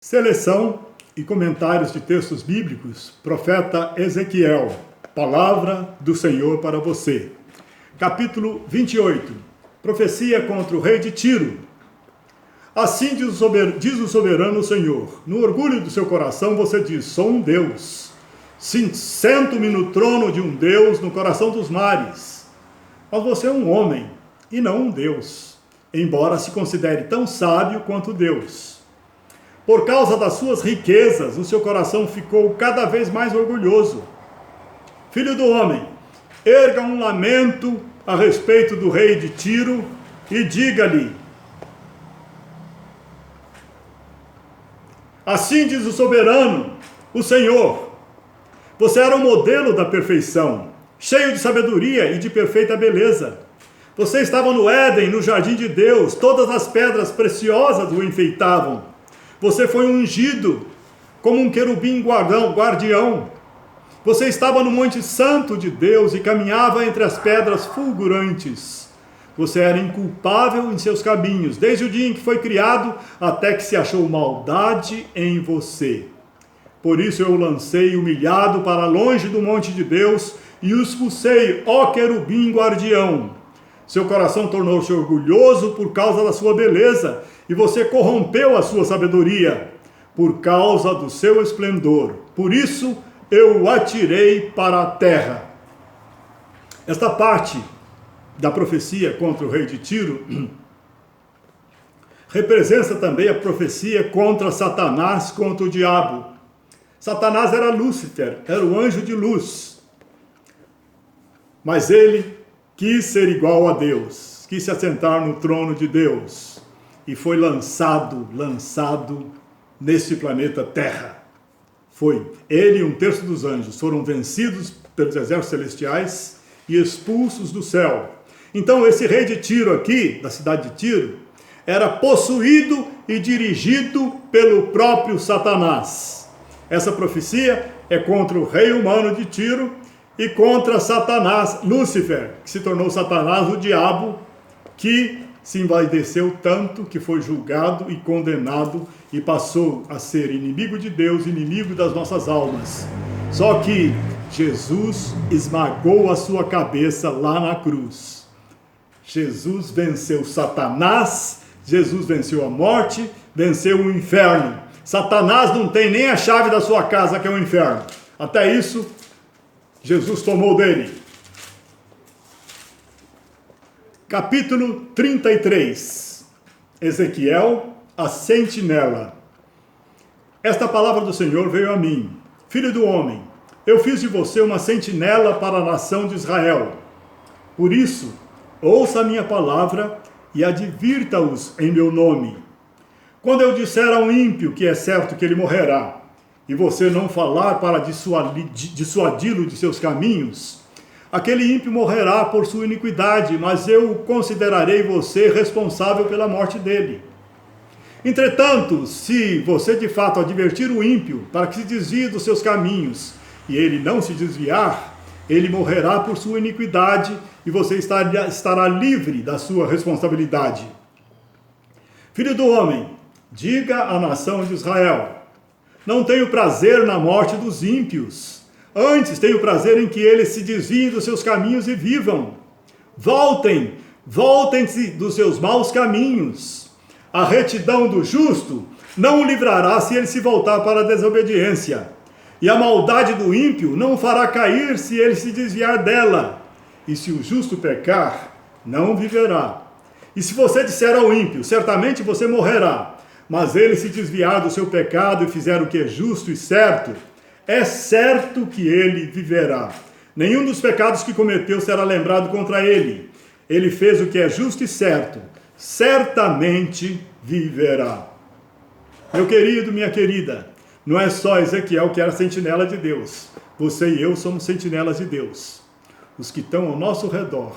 Seleção e comentários de textos bíblicos, profeta Ezequiel, palavra do Senhor para você. Capítulo 28, profecia contra o rei de Tiro. Assim diz o soberano Senhor, no orgulho do seu coração você diz, sou um Deus. Sento-me no trono de um Deus no coração dos mares. Mas você é um homem e não um Deus, embora se considere tão sábio quanto Deus. Por causa das suas riquezas, o seu coração ficou cada vez mais orgulhoso. Filho do homem, erga um lamento a respeito do rei de Tiro e diga-lhe: assim diz o soberano, o Senhor, você era o modelo da perfeição, cheio de sabedoria e de perfeita beleza. Você estava no Éden, no jardim de Deus, todas as pedras preciosas o enfeitavam. Você foi ungido como um querubim guardião. Você estava no Monte Santo de Deus e caminhava entre as pedras fulgurantes. Você era inculpável em seus caminhos, desde o dia em que foi criado, até que se achou maldade em você. Por isso eu o lancei humilhado para longe do monte de Deus e o expulsei, ó querubim guardião. Seu coração tornou-se orgulhoso por causa da sua beleza, e você corrompeu a sua sabedoria por causa do seu esplendor. Por isso eu o atirei para a terra. Esta parte da profecia contra o rei de Tiro representa também a profecia contra Satanás, contra o diabo. Satanás era Lúcifer, era o anjo de luz. Mas ele quis ser igual a Deus, quis se assentar no trono de Deus e foi lançado neste planeta Terra. Foi ele e um terço dos anjos foram vencidos pelos exércitos celestiais e expulsos do céu. Então esse rei de Tiro aqui, da cidade de Tiro, era possuído e dirigido pelo próprio Satanás. Essa profecia é contra o rei humano de Tiro e contra Satanás, Lúcifer, que se tornou Satanás, o diabo, que se envaideceu tanto que foi julgado e condenado e passou a ser inimigo de Deus, inimigo das nossas almas. Só que Jesus esmagou a sua cabeça lá na cruz. Jesus venceu Satanás, Jesus venceu a morte, venceu o inferno. Satanás não tem nem a chave da sua casa, que é o inferno. Até isso, Jesus tomou dele. Capítulo 33. Ezequiel, a sentinela. Esta palavra do Senhor veio a mim. Filho do homem, eu fiz de você uma sentinela para a nação de Israel. Por isso, ouça a minha palavra e advirta-os em meu nome. Quando eu disser a um ímpio que é certo que ele morrerá, e você não falar para dissuadi-lo de seus caminhos, aquele ímpio morrerá por sua iniquidade, mas eu considerarei você responsável pela morte dele. Entretanto, se você de fato advertir o ímpio para que se desvie dos seus caminhos, e ele não se desviar, ele morrerá por sua iniquidade, e você estará livre da sua responsabilidade. Filho do homem, diga à nação de Israel: não tenho prazer na morte dos ímpios. Antes tenho prazer em que eles se desviem dos seus caminhos e vivam. Voltem-se dos seus maus caminhos. A retidão do justo não o livrará se ele se voltar para a desobediência. E a maldade do ímpio não o fará cair se ele se desviar dela. E se o justo pecar, não viverá. E se você disser ao ímpio, certamente você morrerá, mas ele se desviar do seu pecado e fizer o que é justo e certo, é certo que ele viverá. Nenhum dos pecados que cometeu será lembrado contra ele. Ele fez o que é justo e certo, certamente viverá. Meu querido, minha querida, não é só Ezequiel que era sentinela de Deus. Você e eu somos sentinelas de Deus. Os que estão ao nosso redor,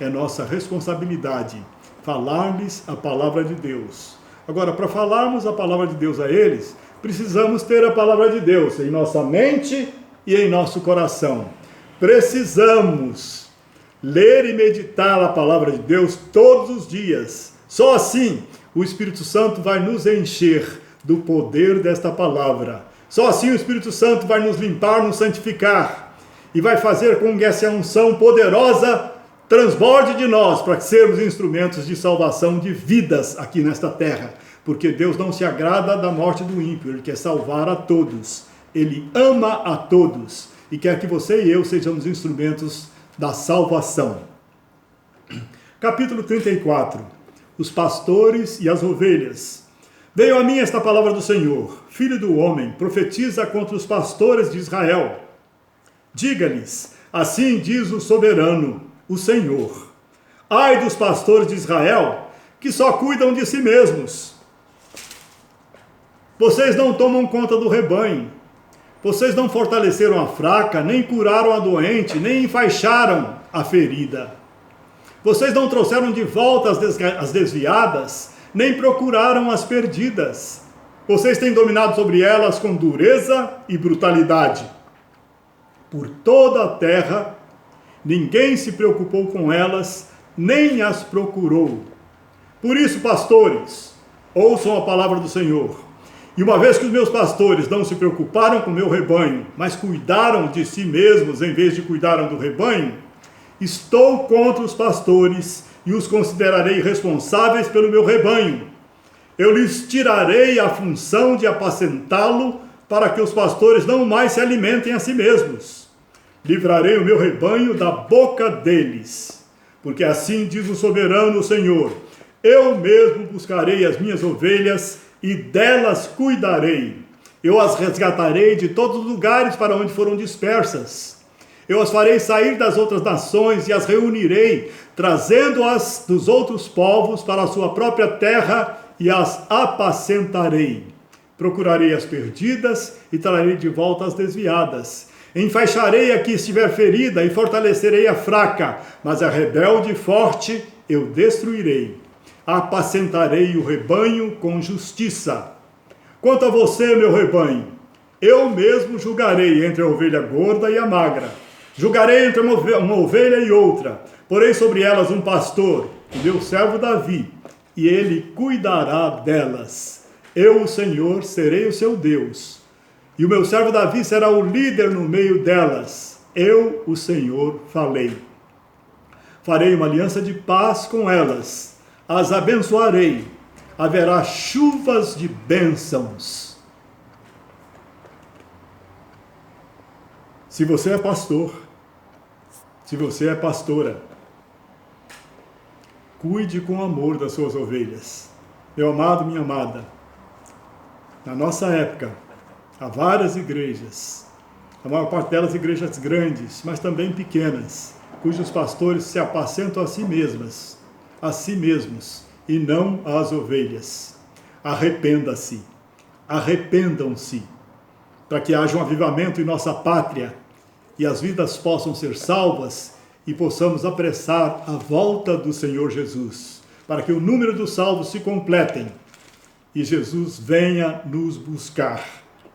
é nossa responsabilidade falar-lhes a palavra de Deus. Agora, para falarmos a palavra de Deus a eles, precisamos ter a palavra de Deus em nossa mente e em nosso coração. Precisamos ler e meditar a palavra de Deus todos os dias. Só assim o Espírito Santo vai nos encher do poder desta palavra. Só assim o Espírito Santo vai nos limpar, nos santificar e vai fazer com que essa unção poderosa transborde de nós para sermos instrumentos de salvação de vidas aqui nesta terra. Porque Deus não se agrada da morte do ímpio, Ele quer salvar a todos. Ele ama a todos e quer que você e eu sejamos instrumentos da salvação. Capítulo 34. Os pastores e as ovelhas. Veio a mim esta palavra do Senhor: Filho do homem, profetiza contra os pastores de Israel. Diga-lhes, assim diz o soberano, o Senhor: ai dos pastores de Israel, que só cuidam de si mesmos. Vocês não tomam conta do rebanho. Vocês não fortaleceram a fraca, nem curaram a doente, nem enfaixaram a ferida. Vocês não trouxeram de volta as desviadas, nem procuraram as perdidas. Vocês têm dominado sobre elas com dureza e brutalidade. Por toda a terra, ninguém se preocupou com elas, nem as procurou. Por isso, pastores, ouçam a palavra do Senhor. E uma vez que os meus pastores não se preocuparam com o meu rebanho, mas cuidaram de si mesmos em vez de cuidaram do rebanho, estou contra os pastores e os considerarei responsáveis pelo meu rebanho. Eu lhes tirarei a função de apacentá-lo para que os pastores não mais se alimentem a si mesmos. Livrarei o meu rebanho da boca deles, porque assim diz o soberano Senhor: eu mesmo buscarei as minhas ovelhas e delas cuidarei. Eu as resgatarei de todos os lugares para onde foram dispersas. Eu as farei sair das outras nações e as reunirei, trazendo-as dos outros povos para a sua própria terra e as apacentarei. Procurarei as perdidas e trarei de volta as desviadas. Enfaixarei a que estiver ferida e fortalecerei a fraca, mas a rebelde e forte eu destruirei. Apacentarei o rebanho com justiça. Quanto a você, meu rebanho, eu mesmo julgarei entre a ovelha gorda e a magra. Julgarei entre uma ovelha e outra. Porei sobre elas um pastor, o meu servo Davi, e ele cuidará delas. Eu, o Senhor, serei o seu Deus. E o meu servo Davi será o líder no meio delas. Eu, o Senhor, falei. Farei uma aliança de paz com elas. As abençoarei, haverá chuvas de bênçãos. Se você é pastor, se você é pastora, cuide com amor das suas ovelhas. Meu amado, minha amada, na nossa época, há várias igrejas, a maior parte delas igrejas grandes, mas também pequenas, cujos pastores se apacentam a si mesmos, e não às ovelhas. Arrependa-se, arrependam-se, para que haja um avivamento em nossa pátria, e as vidas possam ser salvas, e possamos apressar a volta do Senhor Jesus, para que o número dos salvos se completem, e Jesus venha nos buscar.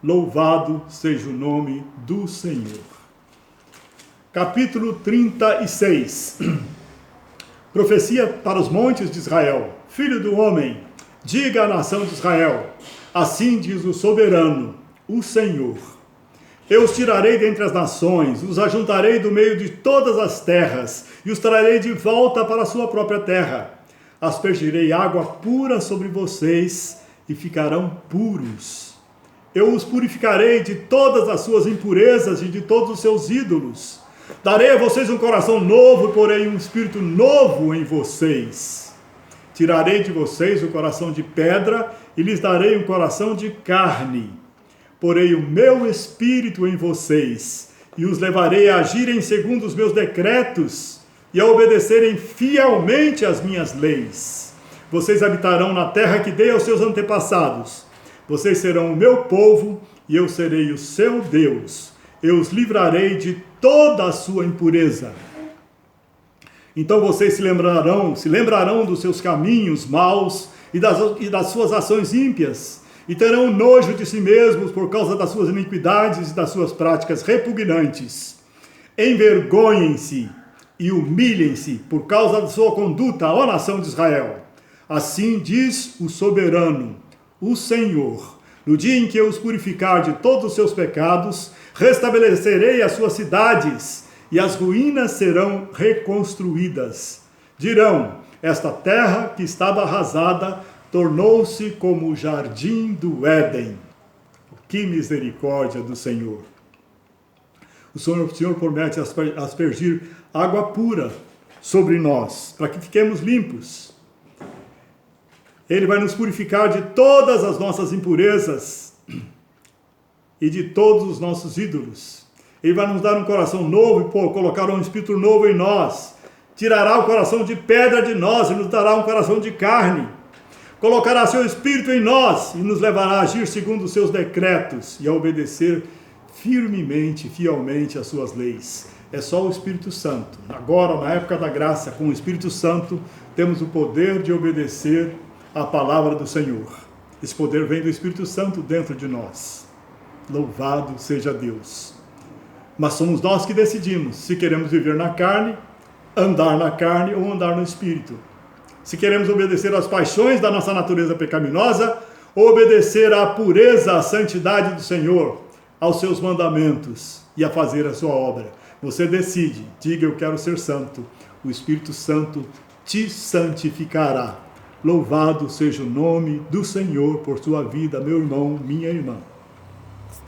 Louvado seja o nome do Senhor. Capítulo 36. Profecia para os montes de Israel. Filho do homem, diga à nação de Israel: assim diz o soberano, o Senhor: eu os tirarei dentre as nações, os ajuntarei do meio de todas as terras, e os trarei de volta para a sua própria terra. Aspergirei água pura sobre vocês, e ficarão puros. Eu os purificarei de todas as suas impurezas e de todos os seus ídolos. Darei a vocês um coração novo, porém um espírito novo em vocês. Tirarei de vocês o coração de pedra e lhes darei um coração de carne. Porei o meu espírito em vocês e os levarei a agirem segundo os meus decretos e a obedecerem fielmente às minhas leis. Vocês habitarão na terra que dei aos seus antepassados. Vocês serão o meu povo e eu serei o seu Deus. Eu os livrarei de toda a sua impureza. Então vocês se lembrarão dos seus caminhos maus e das suas ações ímpias, e terão nojo de si mesmos por causa das suas iniquidades e das suas práticas repugnantes. Envergonhem-se e humilhem-se por causa da sua conduta, ó nação de Israel. Assim diz o soberano, o Senhor: No dia em que eu os purificar de todos os seus pecados, restabelecerei as suas cidades, e as ruínas serão reconstruídas. Dirão: esta terra que estava arrasada tornou-se como o jardim do Éden. Que misericórdia do Senhor! O Senhor promete aspergir água pura sobre nós, para que fiquemos limpos. Ele vai nos purificar de todas as nossas impurezas e de todos os nossos ídolos. Ele vai nos dar um coração novo e colocar um espírito novo em nós. Tirará o coração de pedra de nós e nos dará um coração de carne. Colocará seu espírito em nós e nos levará a agir segundo os seus decretos e a obedecer firmemente, fielmente às suas leis. É só o Espírito Santo. Agora, na época da graça, com o Espírito Santo, temos o poder de obedecer à palavra do Senhor. Esse poder vem do Espírito Santo dentro de nós. Louvado seja Deus. Mas somos nós que decidimos se queremos viver na carne, andar na carne ou andar no Espírito. Se queremos obedecer às paixões da nossa natureza pecaminosa ou obedecer à pureza, à santidade do Senhor, aos seus mandamentos e a fazer a sua obra. Você decide, diga: eu quero ser santo. O Espírito Santo te santificará. Louvado seja o nome do Senhor por sua vida, meu irmão, minha irmã.